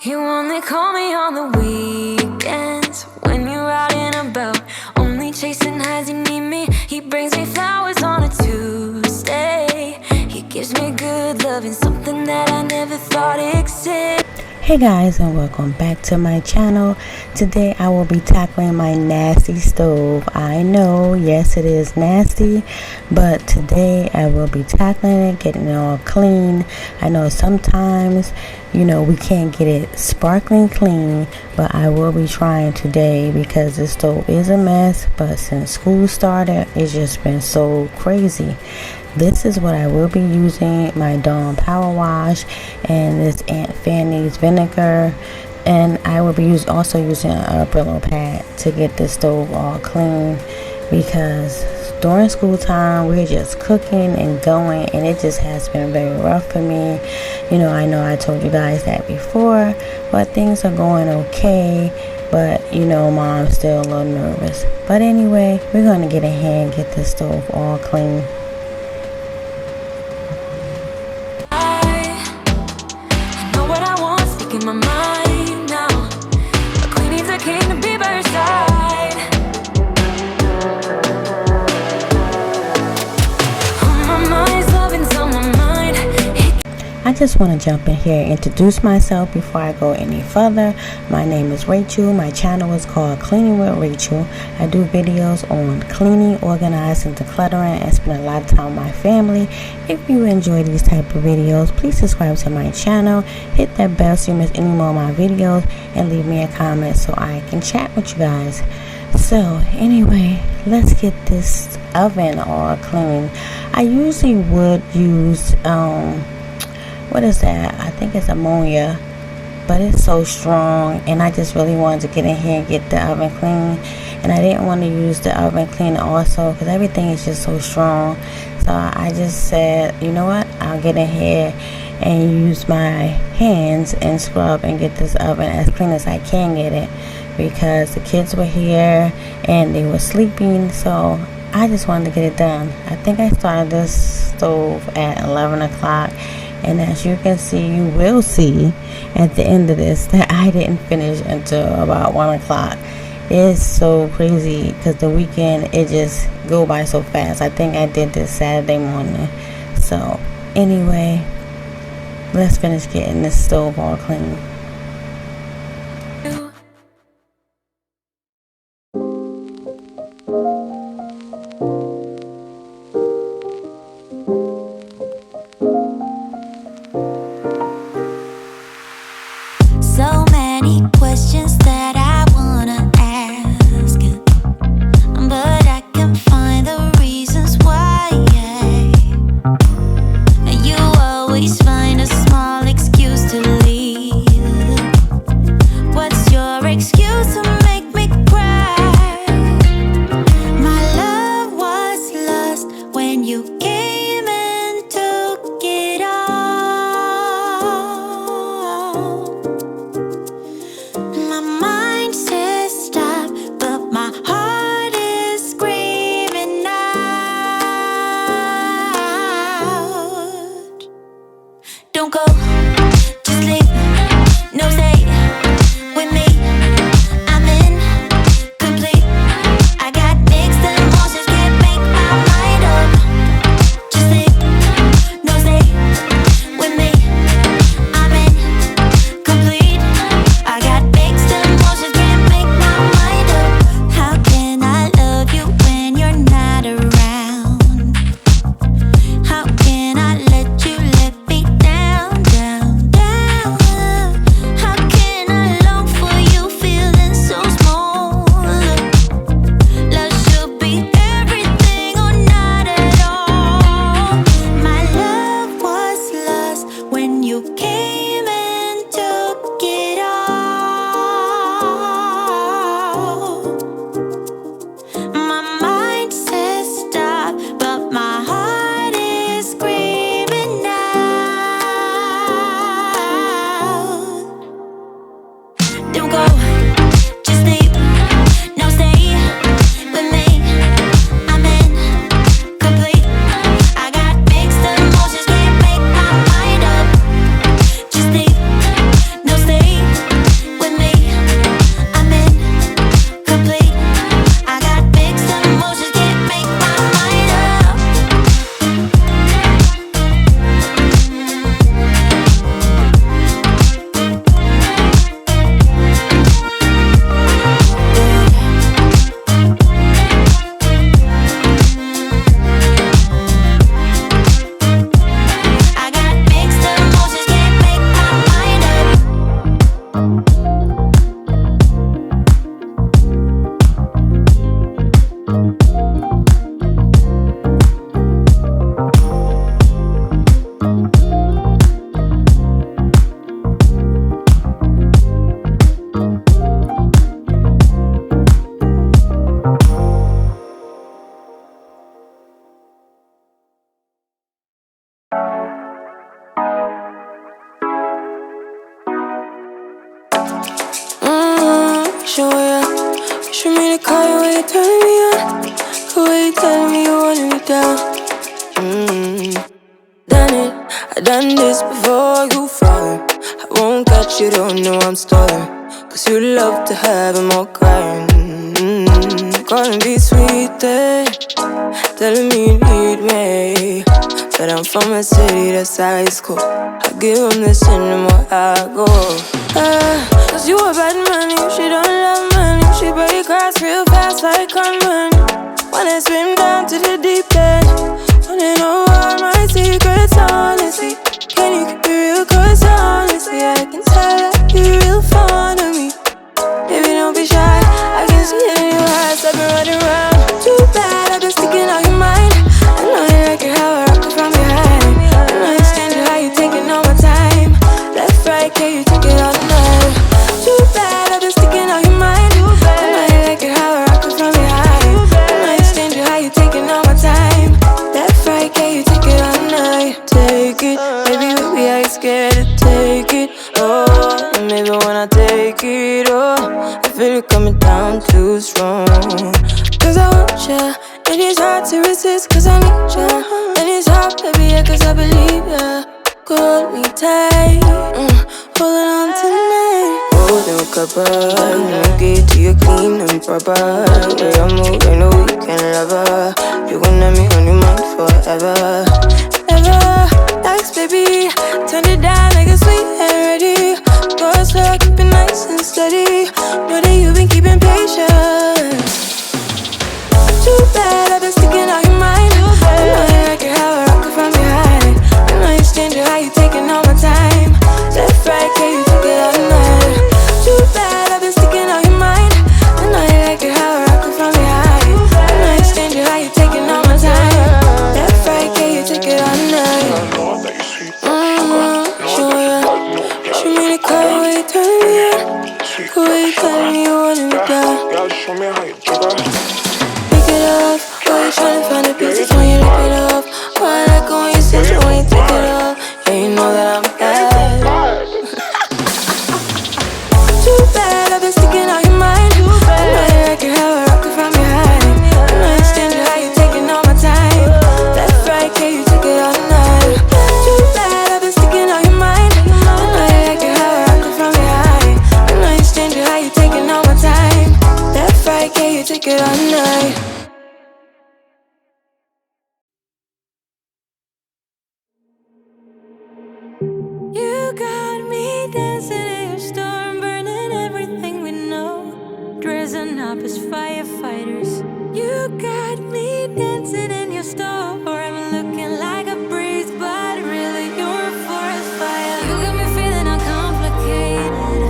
You only call me on the weekends when you're out and about, only chasing highs. You need me. He brings me flowers on a Tuesday. He gives me good loving, something that I never thought existed. Hey guys, and welcome back to my channel. Today I will be tackling my nasty stove. I know, yes, it is nasty, but today I will be tackling it, getting it all clean. I know sometimes, we can't get it sparkling clean, but I will be trying today because the stove is a mess. But since school started, it's just been so crazy. This is what I will be using: my Dawn Power Wash and this Aunt Fanny's vinegar, and I will be also using a Brillo pad to get this stove all clean, because during school time we're just cooking and going, and it just has been very rough for me. I know I told you guys that before, but things are going okay. But mom's still a little nervous. But anyway, we're going to get in here and get this stove all clean. My mind now, a queen needs a king to be by her side. On my mind's loving's on my mind. I just want to jump in here and introduce myself before I go any further. My name is Rachel. My channel is called Cleaning with Rachel. I do videos on cleaning, organizing, decluttering, and spend a lot of time with my family. If you enjoy these type of videos, please subscribe to my channel, hit that bell so you miss any more of my videos, and leave me a comment so I can chat with you guys. So anyway, let's get this oven all clean. I usually would use what is that? I think it's ammonia, but it's so strong, and I just really wanted to get in here and get the oven clean, and I didn't want to use the oven cleaner also because everything is just so strong. So I just said, you know what, I'll get in here and use my hands and scrub and get this oven as clean as I can get it, because the kids were here and they were sleeping, so I just wanted to get it done. I think I started this stove at 11 o'clock. And as you can see, you will see at the end of this that I didn't finish until about 1 o'clock. It's so crazy because the weekend, it just go by so fast. I think I did this Saturday morning. So anyway, let's finish getting this stove all clean. So many questions that I wanna ask, but I can find the reasons why. You always find a small excuse to leave. show ya. Show me the car when you turn me on. The way you tell me you want me down. Done it, I done this before you fall. I won't catch you, don't know I'm stalling. Cause you love to have them all crying. Calling me sweeter, telling me you need me. But I'm from a city that's high school. I give them this anymore, I go. Cause you a bad man, she don't love money. She break grass real fast like conman. Wanna swim down to the deep end. Wanna know all my secrets, honestly. Can you keep it real? Cause honestly, I can tell that you're real fond of me. Baby, don't be shy, I can see it in your eyes. I've been running around. Too bad, I've been sticking out your mind. I know you like it how I rock it from behind. I know you stand it, how you taking all my time. Left, right, can you take it all night? Too bad, I've been sticking out your mind. I know you like it how I rock it from behind. I know you stand it, how you taking all my time. Left, right, can you take it all night? Take it, baby, I ain't scared to take it. Oh, and maybe when I take it, oh, I feel it coming down too strong. Cause I want ya, and it's hard to resist. Cause I need ya, and it's hard, baby, yeah, cause I believe ya. Hold me tight, holding on tonight. Holding a couple, get to you clean and proper. Way I move, I know you can love her. You gon' have me on your mind forever, ever. Thanks, baby, turn it down like a sweet and ready. Go slow, keep it nice and steady. Know that you've been keeping patience. Too bad, I've been sticking out your mind. I know you like it how I rock it from behind. I know you stand it, how you taking all my time. Left, right, can you take it all night? Too bad, I've been sticking out your mind. I know you like it how I rock it from behind. I know you stand it, how you taking all my time. Left, right, can you take it all night? Show ya, show me the car when you turn me on. The way you tell me you want me down. Show me how you jigger. Off. Why you tryna find the pieces when you rip it off? Why I like it when you sit it when you take it off? Yeah, you know that I'm bad. Too bad, I've been sticking out your mind. I know you like it how I rock it from behind. I know you stand it, how you taking all my time. Left, right, can you take it all night? Too bad, I've been sticking out your mind. I know you like it how I rock it from behind. I know you stand it, how you taking all my time. Left, right, can you take it all night? You got me dancing in your storm, burning everything we know, dressing up as firefighters. You got me dancing in your storm, I'm looking like a breeze, but really you're a forest fire. You got me feeling uncomplicated.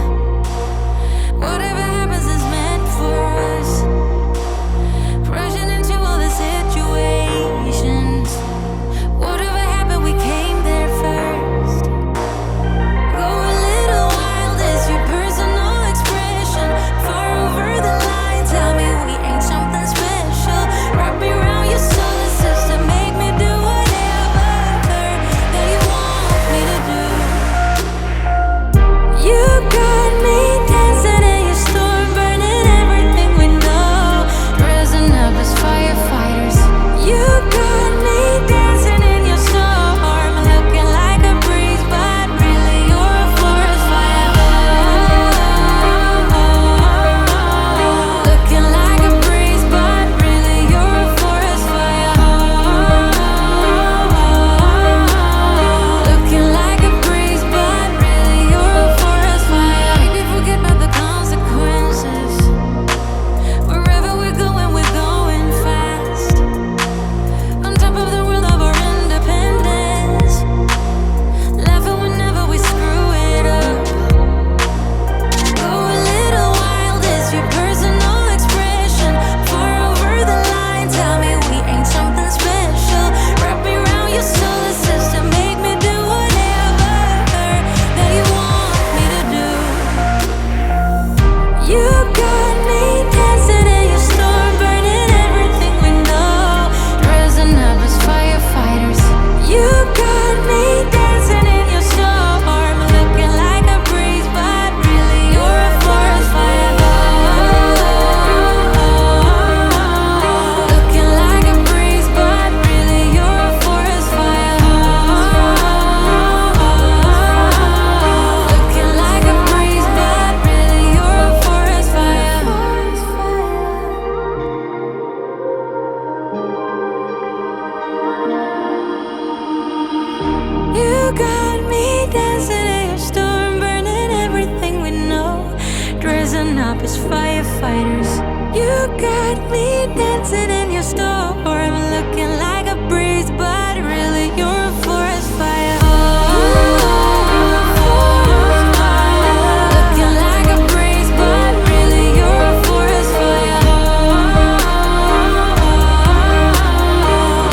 Whatever happens is meant for us. Rushing into all the situations. Whatever happened, we came there first. Go a little wild, it's your personal expression. Far over the line, tell me we ain't something special. like me dancing in your store. I'm looking like a breeze, but really you're a forest fire. Looking like a breeze, but really you're a forest fire.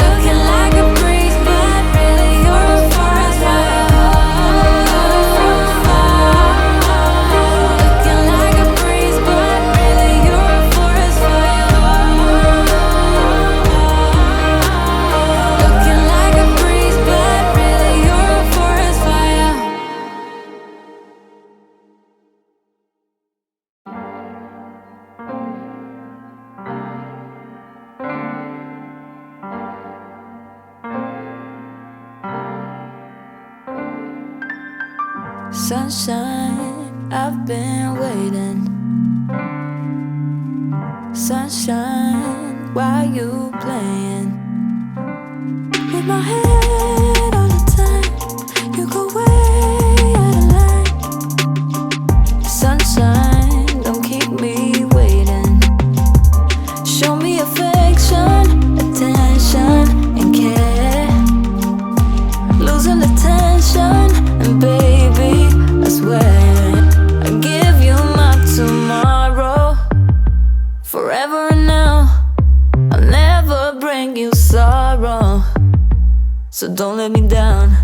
Looking like a breeze, but really you're a forest fire. Looking like a breeze, but really you're a forest fire. Looking like a breeze, but really you're a forest fire. Sunshine, I've been waiting. Sunshine, why you playing with my head all the time? You go way out of line. Sunshine, don't keep me waiting. Show me affection, attention, and care. Losing the tension, and baby, I swear I give you my tomorrow, forever and now. I'll never bring you sorrow, so don't let me down.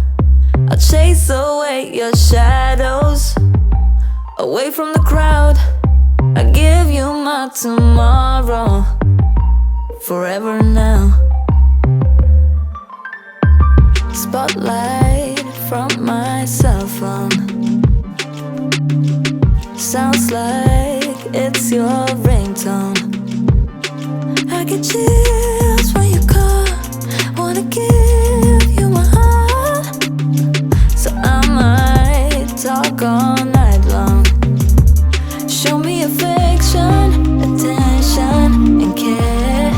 I'll chase away your shadows, away from the crowd. I give you my tomorrow, forever and now. Spotlight from my cell phone, sounds like it's your ringtone. I get chills when you call, wanna give you my heart. So I might talk all night long. Show me affection, attention, and care.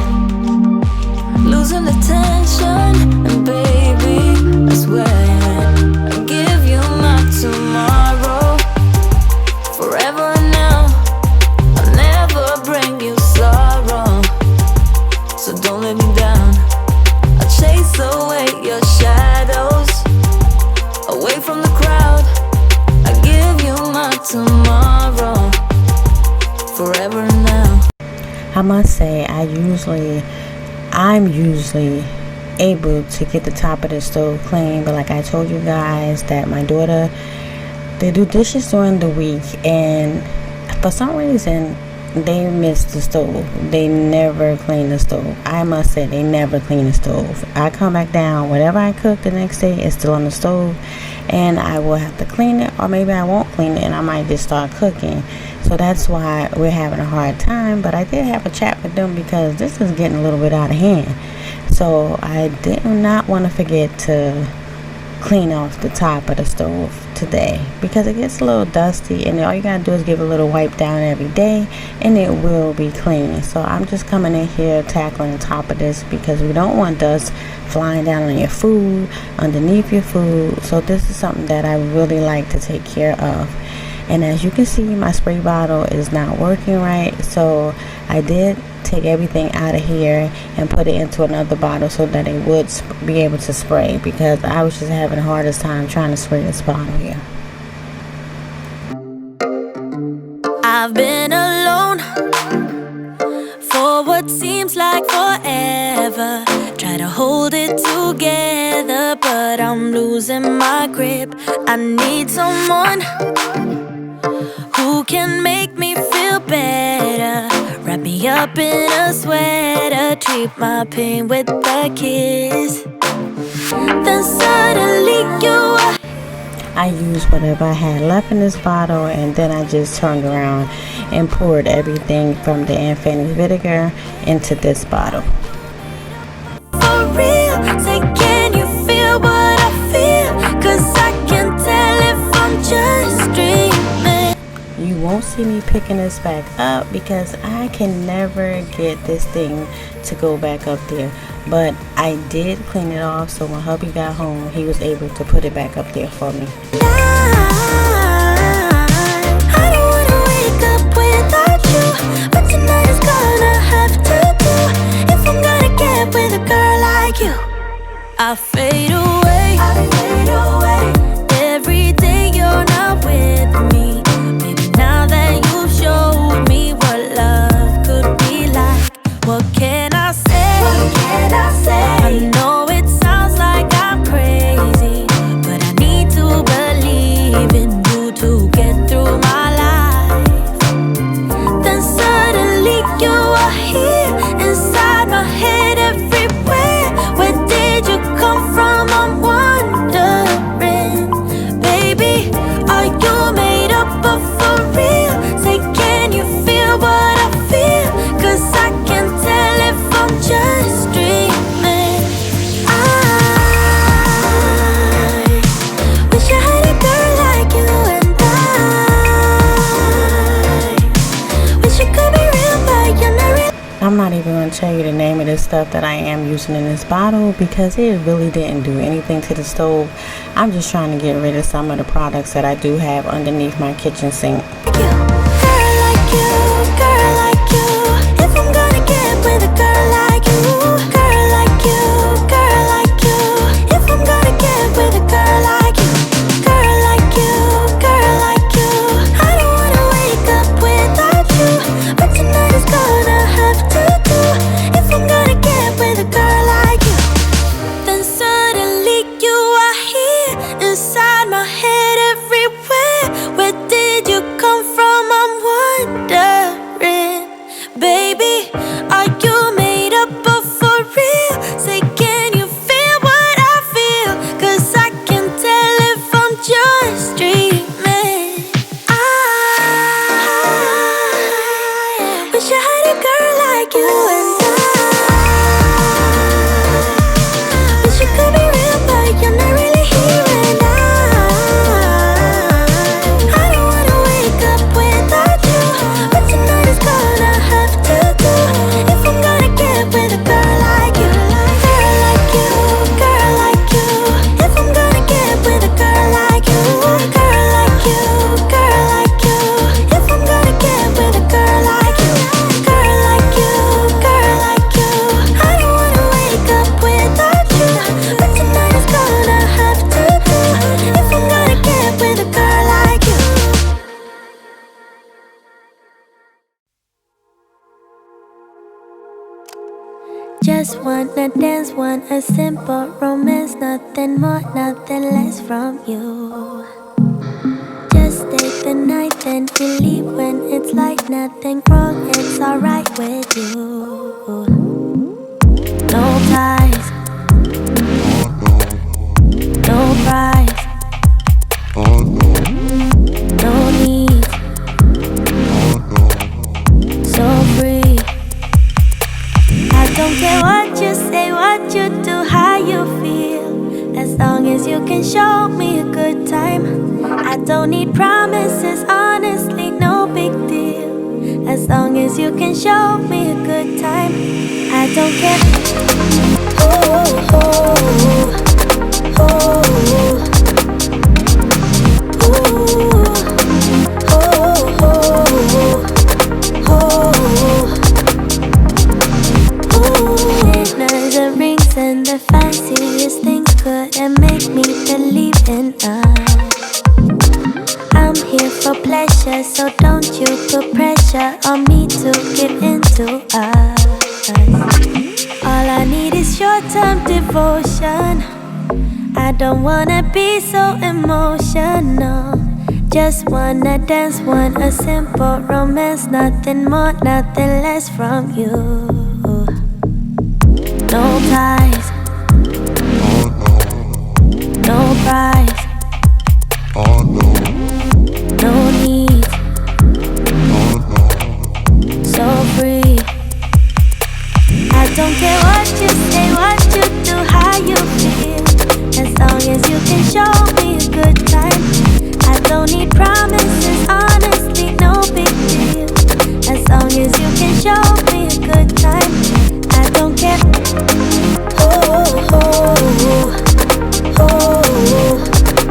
Losing the tension, and baby, I swear I give you my tomorrow, forever and now. I'll never bring you sorrow, so don't let me down. I'll chase away your shadows, away from the crowd. I give you my tomorrow, forever and now. I must say, I'm usually able to get the top of the stove clean, but like I told you guys that my daughter, they do dishes during the week, and for some reason they miss the stove. They never clean the stove. I must say, they never clean the stove. I come back down, whatever I cook the next day is still on the stove, and I will have to clean it, or maybe I won't clean it and I might just start cooking. So that's why we're having a hard time. But I did have a chat with them because this is getting a little bit out of hand. So I did not want to forget to clean off the top of the stove today, because it gets a little dusty, and all you gotta do is give it a little wipe down every day and it will be clean. So I'm just coming in here tackling the top of this, because we don't want dust flying down on your food, underneath your food. So this is something that I really like to take care of. And as you can see, my spray bottle is not working right, so I did take everything out of here and put it into another bottle so that it would be able to spray, because I was just having the hardest time trying to spray this bottle here. I've been alone for what seems like forever. Try to hold it together, but I'm losing my grip. I need someone who can make me feel better. Wrap me up in a sweater, treat my pain with a kiss. Then suddenly you are. I used whatever I had left in this bottle, and then I just turned around and poured everything from the infinite vinegar into this bottle. For real, say can you feel what I feel? 'Cause I can tell if I'm just dreaming. You won't see me picking this back up because I can never get this thing to go back up there. But I did clean it off, so when hubby got home, he was able to put it back up there for me. I don't wanna wake up without you, but tonight is gonna have to I'm not even going to tell you the name of this stuff that I am using in this bottle because it really didn't do anything to the stove. I'm just trying to get rid of some of the products that I do have underneath my kitchen sink. Just wanna dance, want a simple romance, nothing more, nothing less from you. Just stay the night, then we leave when it's like nothing wrong, it's alright with you. No ties, no price, no need, so free. I don't care what you say, what you do, how you feel. As long as you can show me a good time. I don't need promises, honestly, no big deal. As long as you can show me a good time. I don't care. Ooh, ooh, ooh, and the fanciest things couldn't make me believe in us. I'm here for pleasure, so don't you put pressure on me to give into us. All I need is short-term devotion. I don't wanna be so emotional. Just wanna dance, want a simple romance, nothing more, nothing less from you. No ties, no price, no need, so free. I don't care what you say, what you do, how you feel. As long as you can show me a good time. I don't need promises, honestly, no big deal. As long as you can show me a good time. I don't care. Ooh, ooh, ooh, ooh.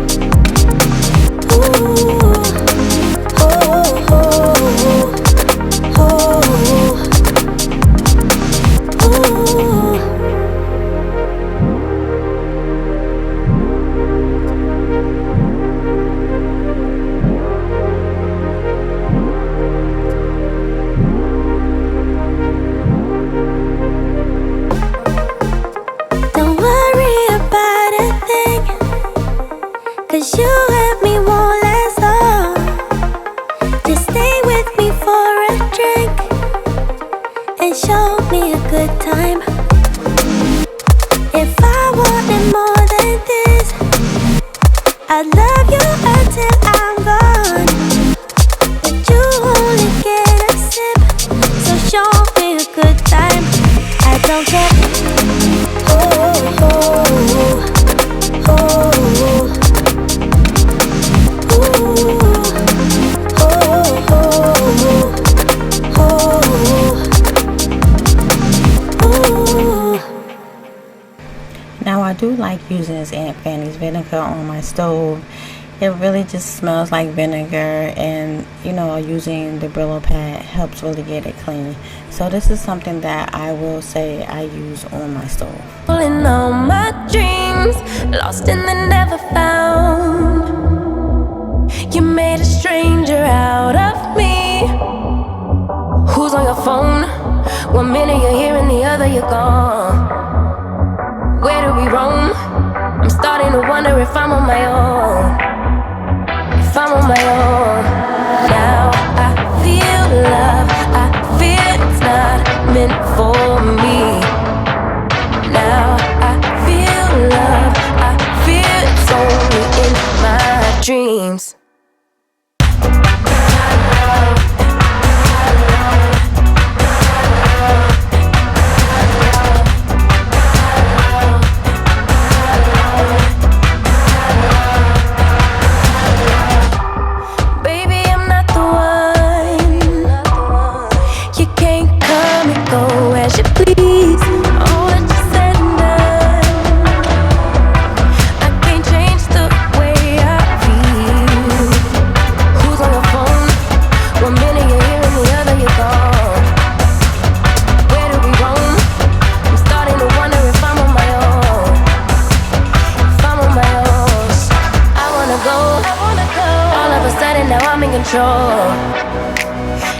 do like using this Aunt Fanny's vinegar on my stove. It really just smells like vinegar, and you know, using the Brillo pad helps really get it clean. So this is something that I will say I use on my stove. Pulling all my dreams, lost and then never found. You made a stranger out of me. Who's on your phone? 1 minute you're here and the other you're gone. Where do we roam? I'm starting to wonder if I'm on my own. If I'm on my own. Now I feel love, I feel it's not meant for me. Now I feel love, I feel it's only in my dreams.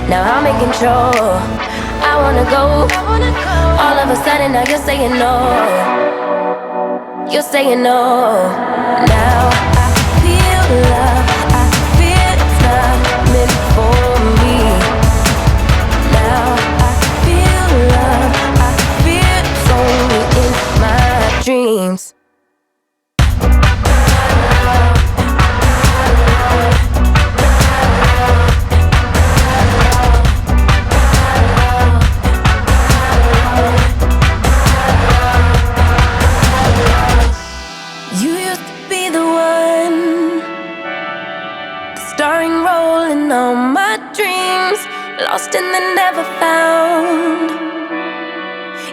Now I'm in control. I wanna go. All of a sudden now you're saying no. You're saying no. Now I feel love, I feel it's not meant for me. Now I feel love, I feel it's only in my dreams. Lost and then never found.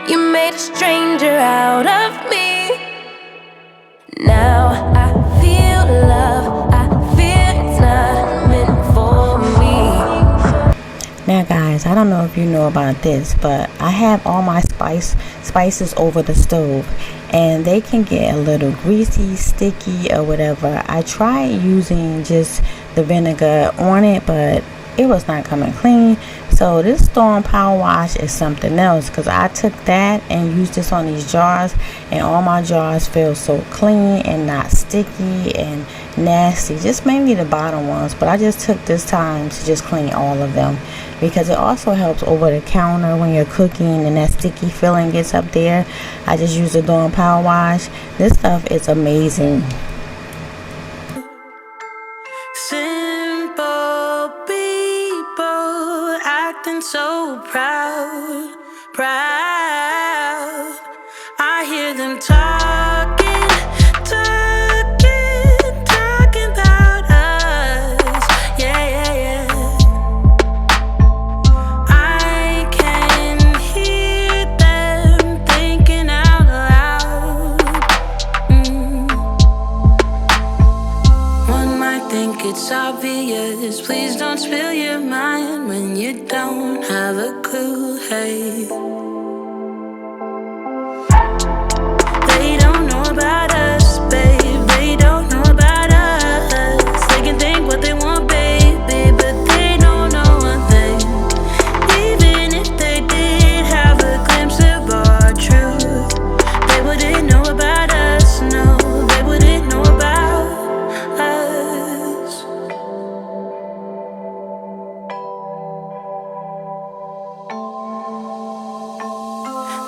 You made a stranger out of me. Now I feel love, I feel it's not meant for me. Now guys, I don't know if you know about this, but I have all my spices over the stove, and they can get a little greasy, sticky, or whatever. I tried using just the vinegar on it, but it was not coming clean. So this Storm Power Wash is something else, because I took that and used this on these jars, and all my jars feel so clean and not sticky and nasty, just mainly the bottom ones. But I just took this time to just clean all of them, because it also helps over the counter when you're cooking and that sticky feeling gets up there. I just use the Dawn Power Wash. This stuff is amazing. So proud, proud. I hear them talking about us. Yeah, yeah, yeah. I can hear them thinking out loud. One might think it's obvious. Please don't spill your mind when you don't have a clue, hey. They don't know about us, babe. They don't know about us. They can think what they want, baby, but they don't know one thing. Even if they did have a glimpse of our truth, they wouldn't know about us, no. They wouldn't know about us.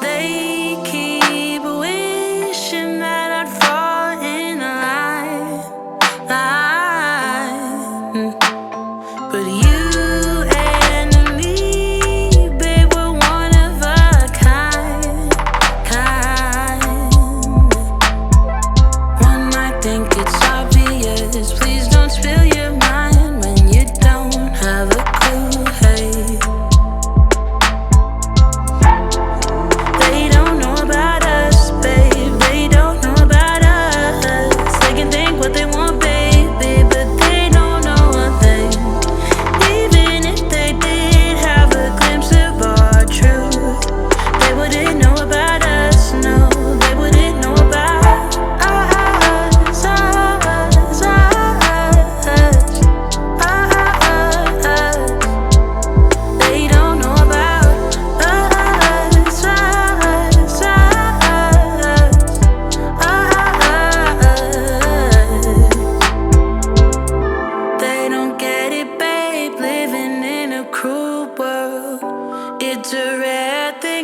They keep wishing that I'd fall in line. But you and me, babe, we're one of a kind. One might think it's obvious. Please don't spill your mind when you don't have a clue, hey. They don't know about us, babe. They don't know about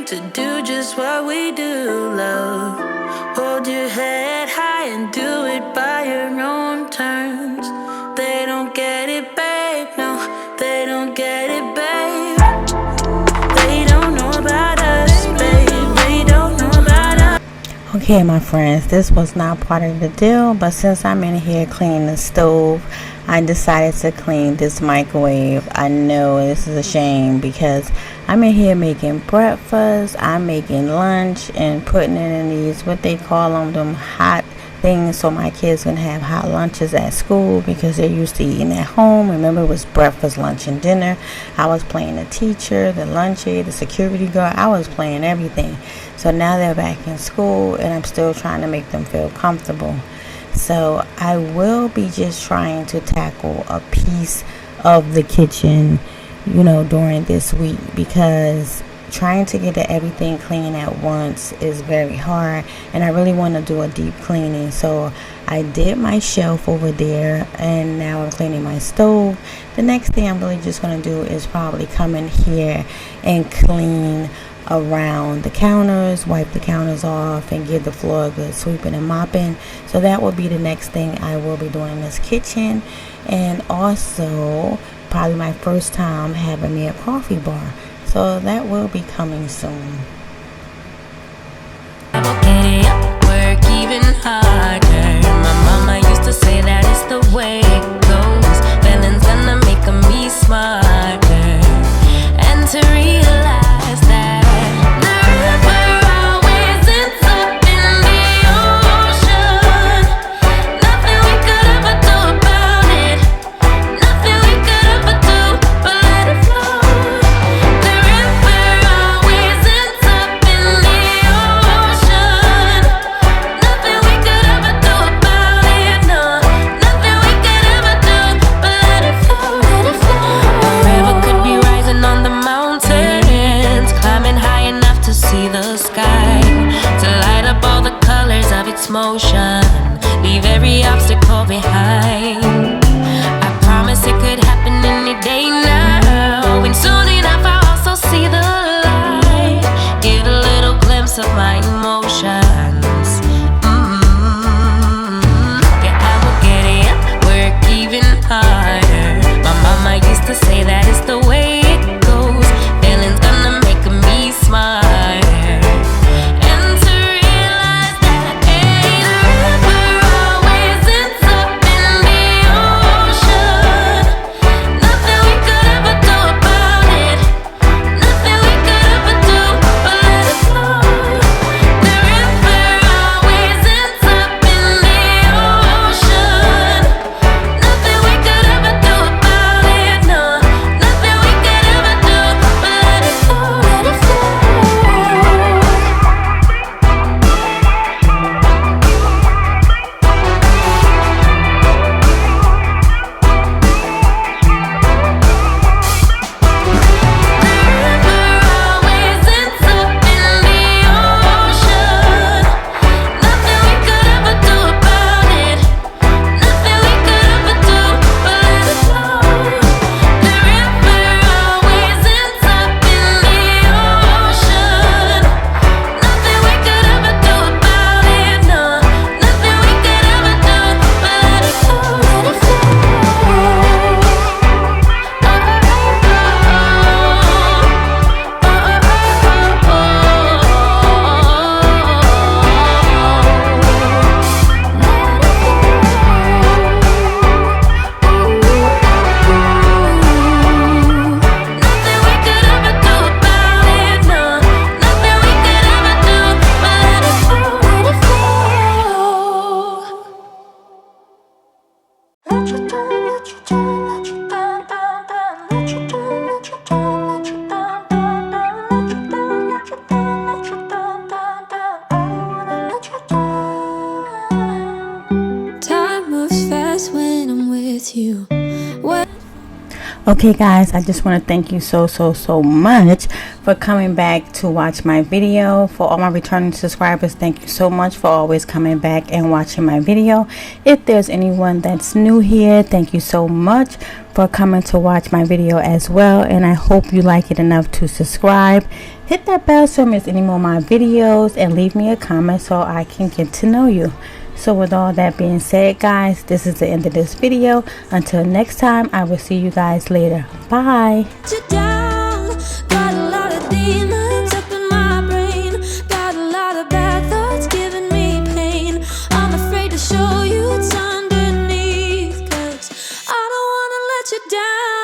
to do just what we do, love. Hold your head high and do it by your own terms. They don't get it, babe, no, they don't get it, babe. They don't know about us, babe, they don't know about us. Okay, my friends, this was not part of the deal, but since I'm in here cleaning the stove, I decided to clean this microwave. I know this is a shame because I'm in here making breakfast, I'm making lunch, and putting it in these, what they call them hot things, so my kids can have hot lunches at school because they're used to eating at home. Remember, it was breakfast, lunch, and dinner. I was playing the teacher, the lunch aide, the security guard. I was playing everything. So now they're back in school and I'm still trying to make them feel comfortable. So I will be just trying to tackle a piece of the kitchen, during this week, because trying to get everything clean at once is very hard, and I really want to do a deep cleaning. So I did my shelf over there, and now I'm cleaning my stove. The next thing I'm really just going to do is probably come in here and clean around the counters, wipe the counters off, and give the floor a good sweeping and mopping. So that will be the next thing I will be doing in this kitchen. And also probably my first time having me a coffee bar, so that will be coming soon. Work even harder. My mama used to say that it's the way it goes. Feelings gonna make me smarter, and to realize that the river always ends up in the ocean. Nothing we could ever do about it. Nothing we could ever do but let it flow. The river always ends up Okay guys, I just want to thank you so much for coming back to watch my video. For all my returning subscribers, thank you so much for always coming back and watching my video. If there's anyone that's new here, thank you so much for coming to watch my video as well, and I hope you like it enough to subscribe. Hit that bell so you miss any more of my videos, and leave me a comment so I can get to know you. So with all that being said, guys, this is the end of this video. Until next time, I will see you guys later. Bye. Got a lot of demons up in my brain. Got a lot of bad thoughts giving me pain. I'm afraid to show you what's underneath, 'cause I don't wanna let you down.